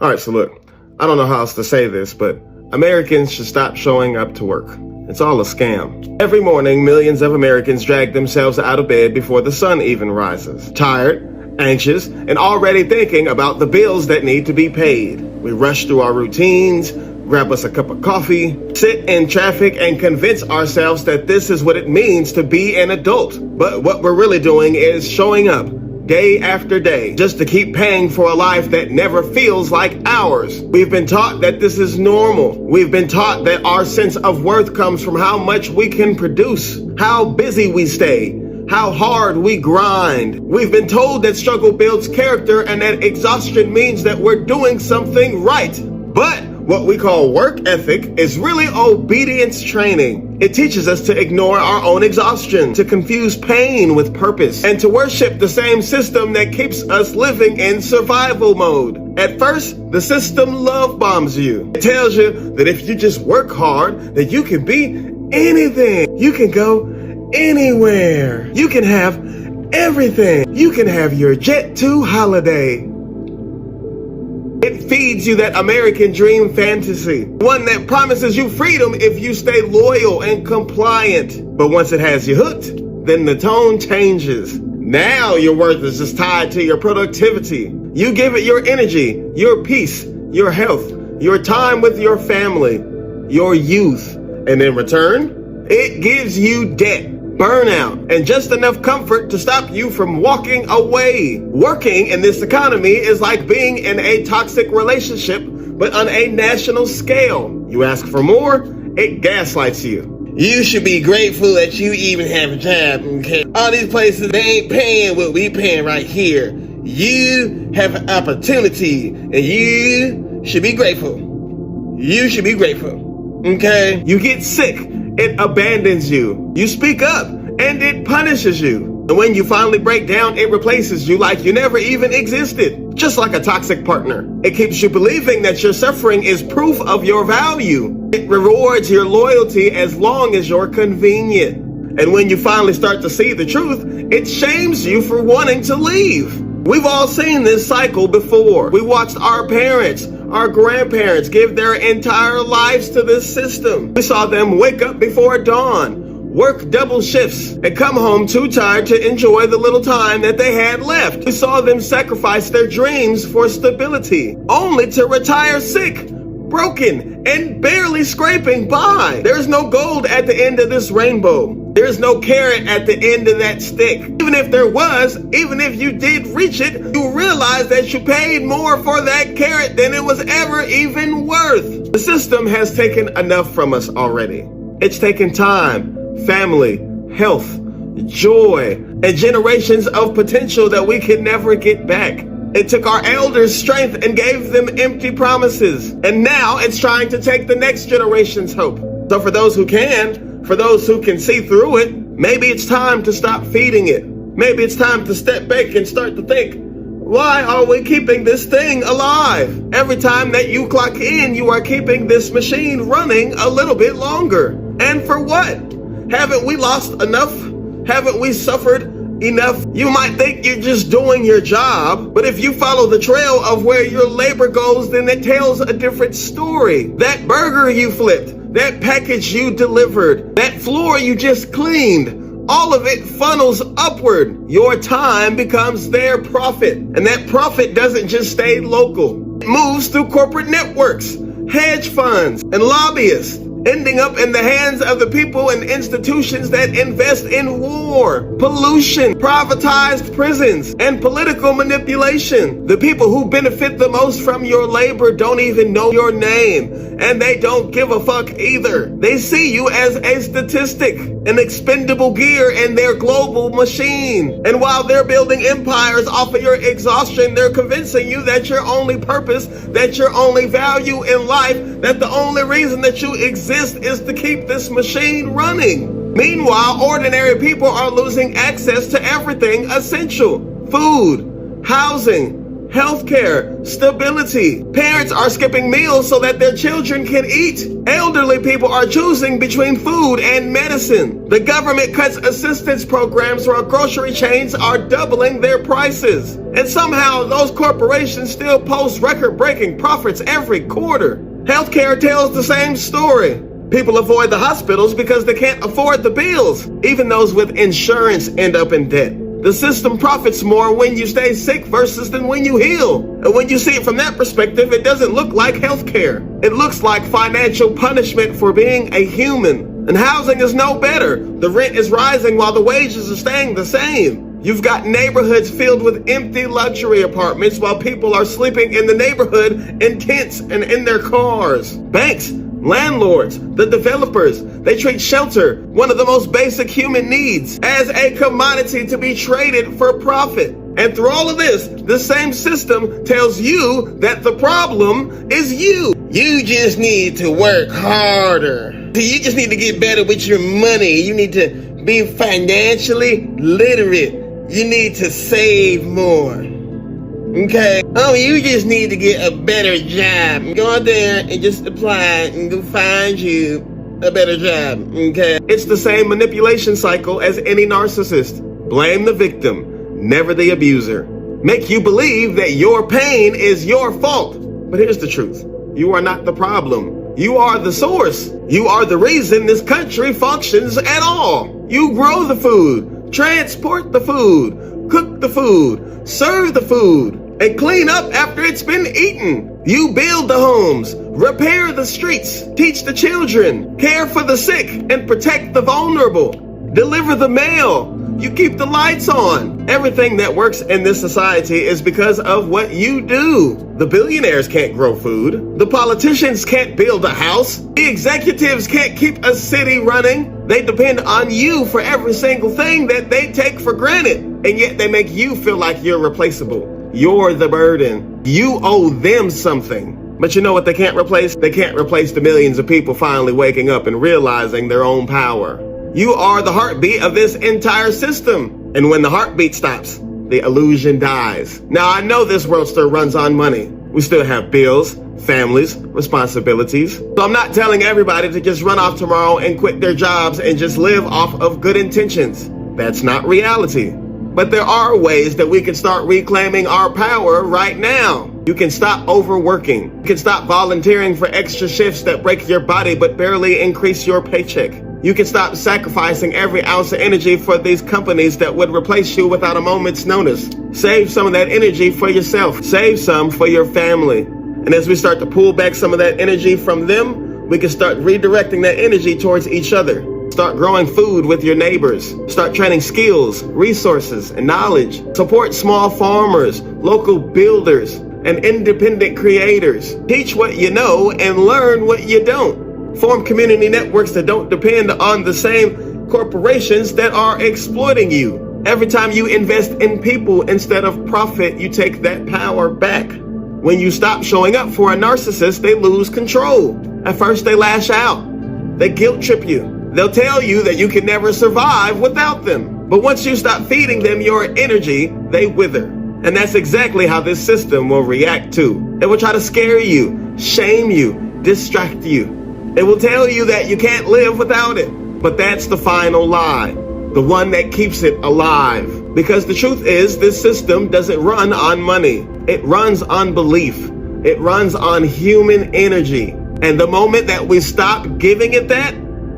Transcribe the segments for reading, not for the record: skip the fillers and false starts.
All right, so look, I don't know how else to say this, but Americans should stop showing up to work. It's all a scam. Every morning, millions of Americans drag themselves out of bed before the sun even rises. Tired, anxious, and already thinking about the bills that need to be paid. We rush through our routines, grab us a cup of coffee, sit in traffic, and convince ourselves that this is what it means to be an adult. But what we're really doing is showing up day after day, just to keep paying for a life that never feels like ours. We've been taught that this is normal. We've been taught that our sense of worth comes from how much we can produce, how busy we stay, how hard we grind. We've been told that struggle builds character and that exhaustion means that we're doing something right. But what we call work ethic is really obedience training. It teaches us to ignore our own exhaustion, to confuse pain with purpose, and to worship the same system that keeps us living in survival mode. At first, the system love bombs you. It tells you that if you just work hard, that you can be anything. You can go anywhere. You can have everything. You can have your Jet 2 holiday. It feeds you that American dream fantasy, one that promises you freedom if you stay loyal and compliant. But once it has you hooked, then the tone changes. Now your worth is just tied to your productivity. You give it your energy, your peace, your health, your time with your family, your youth. And in return, it gives you debt, burnout, and just enough comfort to stop you from walking away. Working in this economy is like being in a toxic relationship, but on a national scale. You ask for more, it gaslights you. You should be grateful that you even have a job, okay? All these places, they ain't paying what we paying right here. You have an opportunity, and you should be grateful. You should be grateful, okay? You get sick, it abandons you. You speak up, and it punishes you. And when you finally break down, it replaces you like you never even existed. Just like a toxic partner. It keeps you believing that your suffering is proof of your value. It rewards your loyalty as long as you're convenient. And when you finally start to see the truth, it shames you for wanting to leave. We've all seen this cycle before. We watched our parents, our grandparents give their entire lives to this system. We saw them wake up before dawn, work double shifts, and come home too tired to enjoy the little time that they had left. We saw them sacrifice their dreams for stability, only to retire sick, broken, and barely scraping by. There's no gold at the end of this rainbow. There's no carrot at the end of that stick. Even if there was, even if you did reach it, you realize that you paid more for that carrot than it was ever even worth. The system has taken enough from us already. It's taken time, family, health, joy, and generations of potential that we can never get back. It took our elders' strength and gave them empty promises. And now it's trying to take the next generation's hope. So for those who can, for those who can see through it, maybe it's time to stop feeding it. Maybe it's time to step back and start to think, why are we keeping this thing alive? Every time that you clock in, you are keeping this machine running a little bit longer. And for what? Haven't we lost enough? Haven't we suffered enough? You might think you're just doing your job, but if you follow the trail of where your labor goes, then it tells a different story. That burger you flipped, that package you delivered, that floor you just cleaned, all of it funnels upward. Your time becomes their profit. And that profit doesn't just stay local. It moves through corporate networks, hedge funds, and lobbyists, ending up in the hands of the people and institutions that invest in war, pollution, privatized prisons, and political manipulation. The people who benefit the most from your labor don't even know your name, and they don't give a fuck either. They see you as a statistic, an expendable gear in their global machine. And while they're building empires off of your exhaustion, they're convincing you that your only purpose, that your only value in life, that the only reason that you exist is to keep this machine running. Meanwhile, ordinary people are losing access to everything essential: food, housing, healthcare, stability. Parents are skipping meals so that their children can eat. Elderly people are choosing between food and medicine. The government cuts assistance programs while grocery chains are doubling their prices. And somehow those corporations still post record-breaking profits every quarter. Healthcare tells the same story. People avoid the hospitals because they can't afford the bills. Even those with insurance end up in debt. The system profits more when you stay sick versus than when you heal. And when you see it from that perspective, it doesn't look like healthcare. It looks like financial punishment for being a human. And housing is no better. The rent is rising while the wages are staying the same. You've got neighborhoods filled with empty luxury apartments while people are sleeping in the neighborhood in tents and in their cars. Banks, landlords, the developers, they treat shelter, one of the most basic human needs, as a commodity to be traded for profit. And through all of this, the same system tells you that the problem is you. You just need to work harder. You just need to get better with your money. You need to be financially literate. You need to save more. Okay? Oh, you just need to get a better job. Go out there and just apply and go find you a better job. Okay? It's the same manipulation cycle as any narcissist. Blame the victim, never the abuser. Make you believe that your pain is your fault. But here's the truth. You are not the problem. You are the source. You are the reason this country functions at all. You grow the food, transport the food, cook the food, serve the food, and clean up after it's been eaten. You build the homes, repair the streets, teach the children, care for the sick, and protect the vulnerable. Deliver the mail. You keep the lights on. Everything that works in this society is because of what you do. The billionaires can't grow food. The politicians can't build a house. The executives can't keep a city running. They depend on you for every single thing that they take for granted. And yet they make you feel like you're replaceable. You're the burden. You owe them something. But you know what they can't replace? They can't replace the millions of people finally waking up and realizing their own power. You are the heartbeat of this entire system. And when the heartbeat stops, the illusion dies. Now, I know this world still runs on money. We still have bills, families, responsibilities. So I'm not telling everybody to just run off tomorrow and quit their jobs and just live off of good intentions. That's not reality. But there are ways that we can start reclaiming our power right now. You can stop overworking. You can stop volunteering for extra shifts that break your body but barely increase your paycheck. You can stop sacrificing every ounce of energy for these companies that would replace you without a moment's notice. Save some of that energy for yourself. Save some for your family. And as we start to pull back some of that energy from them, we can start redirecting that energy towards each other. Start growing food with your neighbors. Start training skills, resources, and knowledge. Support small farmers, local builders, and independent creators. Teach what you know and learn what you don't. Form community networks that don't depend on the same corporations that are exploiting you. Every time you invest in people instead of profit, you take that power back. When you stop showing up for a narcissist, they lose control. At first, they lash out. They guilt trip you. They'll tell you that you can never survive without them. But once you stop feeding them your energy, they wither. And that's exactly how this system will react too. It will try to scare you, shame you, distract you. It will tell you that you can't live without it. But that's the final lie, the one that keeps it alive. Because the truth is, this system doesn't run on money. It runs on belief. It runs on human energy. And the moment that we stop giving it that,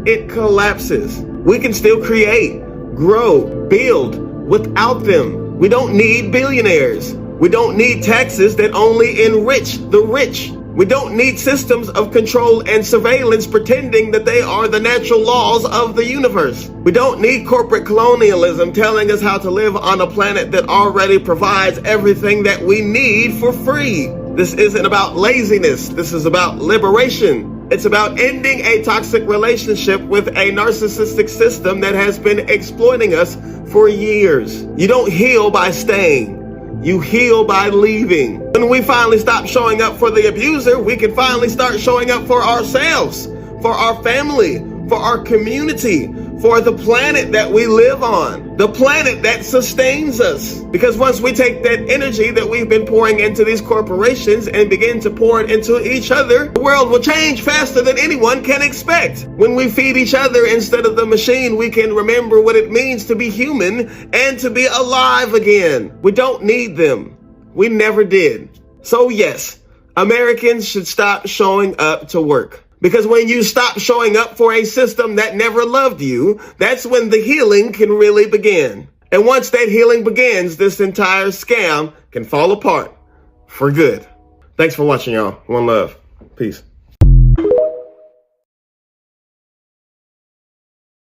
it collapses. We can still create, grow, build without them. We don't need billionaires. We don't need taxes that only enrich the rich. We don't need systems of control and surveillance pretending that they are the natural laws of the universe. We don't need corporate colonialism telling us how to live on a planet that already provides everything that we need for free. This isn't about laziness. This is about liberation. It's about ending a toxic relationship with a narcissistic system that has been exploiting us for years. You don't heal by staying. You heal by leaving. When we finally stop showing up for the abuser, we can finally start showing up for ourselves, for our family, for our community, for the planet that we live on, the planet that sustains us. Because once we take that energy that we've been pouring into these corporations and begin to pour it into each other, the world will change faster than anyone can expect. When we feed each other instead of the machine, we can remember what it means to be human and to be alive again. We don't need them. We never did. So yes, Americans should stop showing up to work. Because when you stop showing up for a system that never loved you, that's when the healing can really begin. And once that healing begins, this entire scam can fall apart for good. Thanks for watching, y'all. One love. Peace.